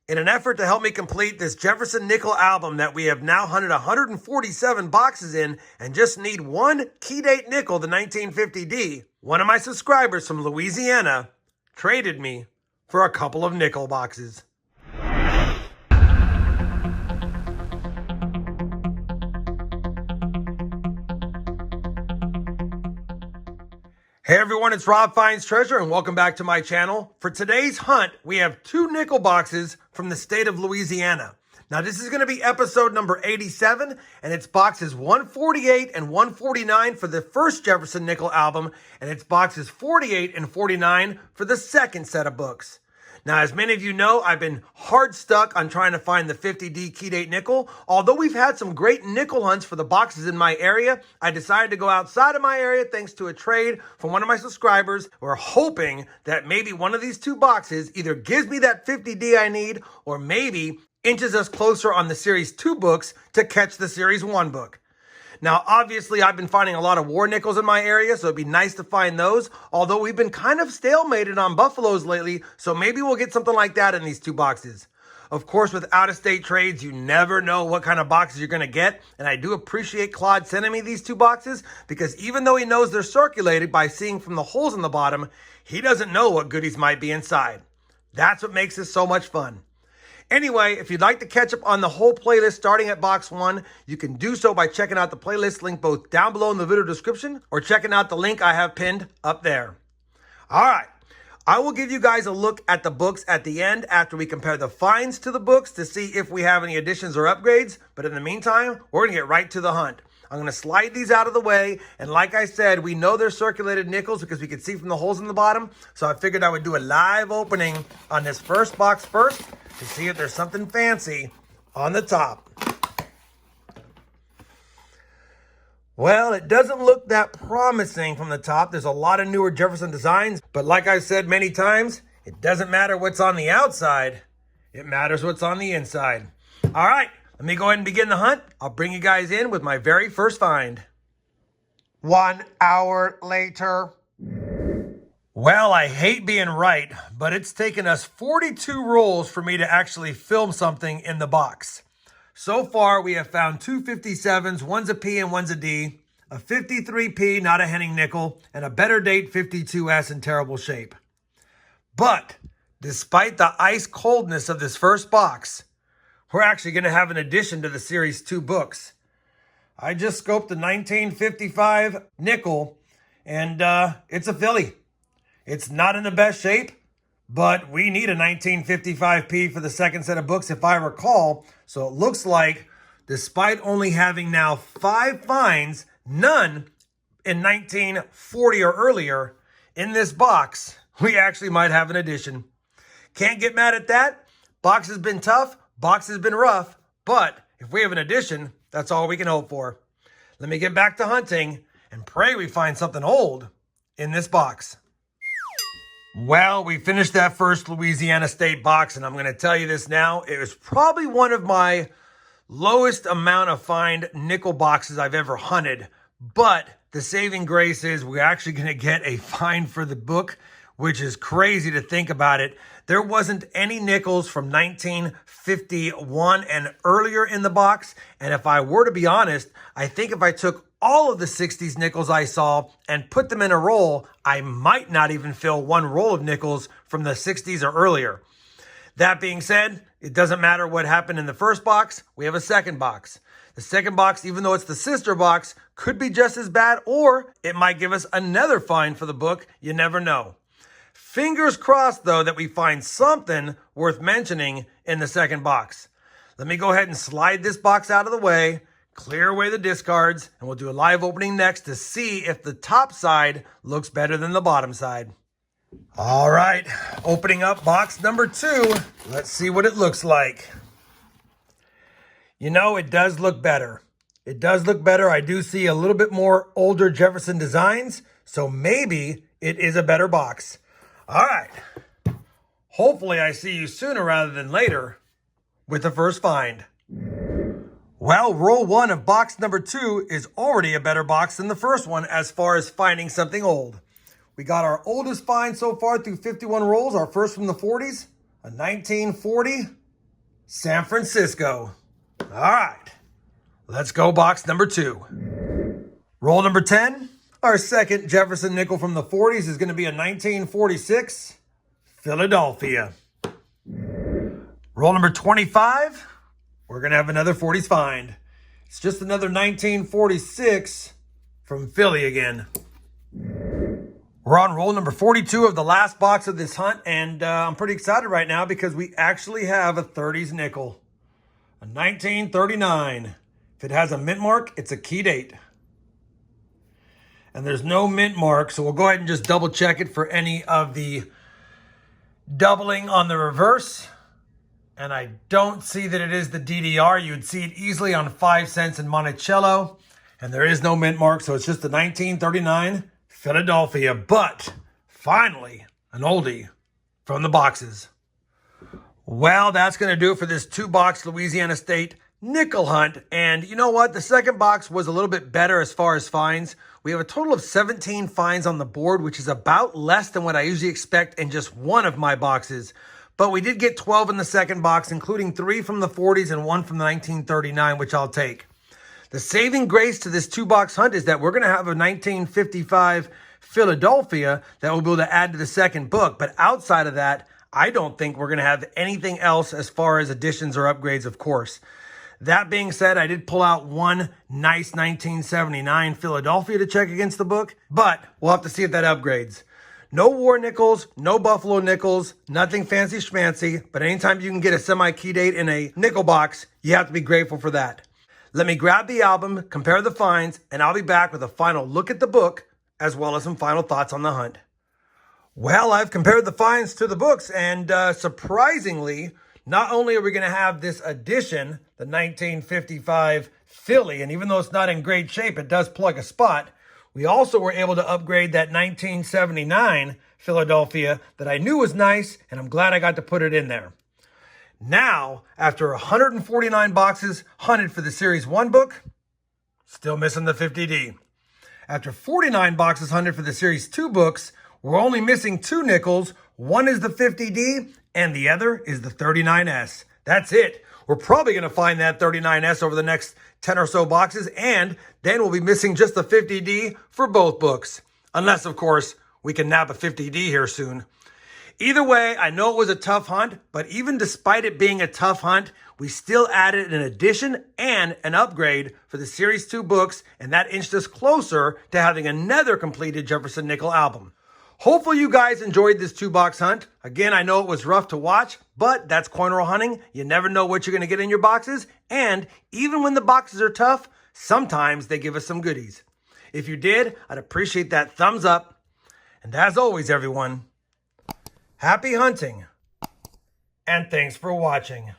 In an effort to help me complete this Jefferson Nickels album that we have now hunted 147 boxes in and just need one key date nickel, the 1950D, one of my subscribers from Louisiana traded me for a couple of nickel boxes. Hey everyone, it's RobFindsTreasure and welcome back to my channel. For today's hunt, we have two nickel boxes from the state of Louisiana. Now this is going to be episode number 87 and it's boxes 148 and 149 for the first Jefferson Nickels album and it's boxes 48 and 49 for the second set of books. Now, as many of you know, I've been hard stuck on trying to find the 50D key date nickel. Although we've had some great nickel hunts for the boxes in my area, I decided to go outside of my area thanks to a trade from one of my subscribers. We're hoping that maybe one of these two boxes either gives me that 50D I need or maybe inches us closer on the Series 2 books to catch the Series 1 book. Now, obviously, I've been finding a lot of war nickels in my area, so it'd be nice to find those. Although we've been kind of stalemated on buffaloes lately, so maybe we'll get something like that in these two boxes. Of course, with out-of-state trades, you never know what kind of boxes you're going to get. And I do appreciate Claude sending me these two boxes because even though he knows they're circulated by seeing from the holes in the bottom, he doesn't know what goodies might be inside. That's what makes this so much fun. Anyway, if you'd like to catch up on the whole playlist starting at box 1, you can do so by checking out the playlist link both down below in the video description or checking out the link I have pinned up there. All right, I will give you guys a look at the books at the end after we compare the finds to the books to see if we have any additions or upgrades. But in the meantime, we're going to get right to the hunt. I'm going to slide these out of the way. And like I said, we know they're circulated nickels because we can see from the holes in the bottom. So I figured I would do a live opening on this first box first to see if there's something fancy on the top. Well, it doesn't look that promising from the top. There's a lot of newer Jefferson designs. But like I said many times, it doesn't matter what's on the outside. It matters what's on the inside. All right. Let me go ahead and begin the hunt. I'll bring you guys in with my very first find. 1 hour later. Well, I hate being right, but it's taken us 42 rolls for me to actually film something in the box. So far, we have found two 57s, one's a P and one's a D, a 53P, not a Henning nickel, and a better date 52S in terrible shape. But despite the ice coldness of this first box, we're actually going to have an addition to the Series 2 books. I just scoped the 1955 nickel, and it's a filly. It's not in the best shape, but we need a 1955P for the second set of books, if I recall. So it looks like, despite only having now 5 finds, none in 1940 or earlier, in this box, we actually might have an addition. Can't get mad at that. Box has been tough. Box has been rough, but if we have an addition, that's all we can hope for. Let me get back to hunting and pray we find something old in this box. Well, we finished that first Louisiana State box, and I'm going to tell you this now. It was probably one of my lowest amount of find nickel boxes I've ever hunted, but the saving grace is we're actually going to get a find for the book, which is crazy to think about it. There wasn't any nickels from 1951 and earlier in the box. And if I were to be honest, I think if I took all of the 60s nickels I saw and put them in a roll, I might not even fill one roll of nickels from the 60s or earlier. That being said, it doesn't matter what happened in the first box. We have a second box. The second box, even though it's the sister box, could be just as bad, or it might give us another find for the book. You never know. Fingers crossed, though, that we find something worth mentioning in the second box. Let me go ahead and slide this box out of the way, clear away the discards, and we'll do a live opening next to see if the top side looks better than the bottom side. All right, opening up box number 2. Let's see what it looks like. You know, it does look better. It does look better. I do see a little bit more older Jefferson designs, so maybe it is a better box. All right. Hopefully I see you sooner rather than later with the first find. Well, roll 1 of box number 2 is already a better box than the first one as far as finding something old. We got our oldest find so far through 51 rolls, our first from the 40s, a 1940 San Francisco. All right, let's go box number 2. Roll number 10. Our second Jefferson nickel from the 40s is going to be a 1946 Philadelphia. Roll number 25. We're going to have another 40s find. It's just another 1946 from Philly again. We're on roll number 42 of the last box of this hunt, and I'm pretty excited right now because we actually have a 30s nickel. A 1939. If it has a mint mark, it's a key date. And there's no mint mark, so we'll go ahead and just double check it for any of the doubling on the reverse. And I don't see that it is the DDR. You would see it easily on 5 cents in Monticello. And there is no mint mark, so it's just the 1939 Philadelphia. But finally, an oldie from the boxes. Well, that's going to do it for this 2-box Louisiana State nickel hunt. And you know what? The second box was a little bit better as far as finds. We have a total of 17 finds on the board, which is about less than what I usually expect in just one of my boxes. But we did get 12 in the second box, including 3 from the 40s and 1 from the 1939, which I'll take. The saving grace to this 2-box hunt is that we're going to have a 1955 Philadelphia that we'll be able to add to the second book. But outside of that, I don't think we're going to have anything else as far as additions or upgrades, of course. That being said, I did pull out one nice 1979 Philadelphia to check against the book, but we'll have to see if that upgrades. No war nickels, no buffalo nickels, nothing fancy schmancy, but anytime you can get a semi-key date in a nickel box, you have to be grateful for that. Let me grab the album, compare the finds, and I'll be back with a final look at the book, as well as some final thoughts on the hunt. Well, I've compared the finds to the books, and surprisingly, not only are we going to have this edition, the 1955 Philly, and even though it's not in great shape, it does plug a spot. We also were able to upgrade that 1979 Philadelphia that I knew was nice, and I'm glad I got to put it in there. Now, after 149 boxes hunted for the Series 1 book, still missing the 50D. After 49 boxes hunted for the Series 2 books, we're only missing 2 nickels. One is the 50D, and the other is the 39S. That's it. We're probably going to find that 39S over the next 10 or so boxes, and then we'll be missing just the 50D for both books. Unless, of course, we can nab a 50D here soon. Either way, I know it was a tough hunt, but even despite it being a tough hunt, we still added an addition and an upgrade for the Series 2 books, and that inched us closer to having another completed Jefferson Nickel album. Hopefully you guys enjoyed this 2-box hunt. Again, I know it was rough to watch, but that's coin roll hunting. You never know what you're going to get in your boxes, and even when the boxes are tough, sometimes they give us some goodies. If you did, I'd appreciate that thumbs up. And as always, everyone, happy hunting, and thanks for watching.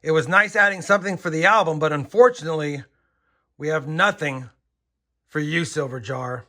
It was nice adding something for the album, but unfortunately, we have nothing for you, Silver Jar.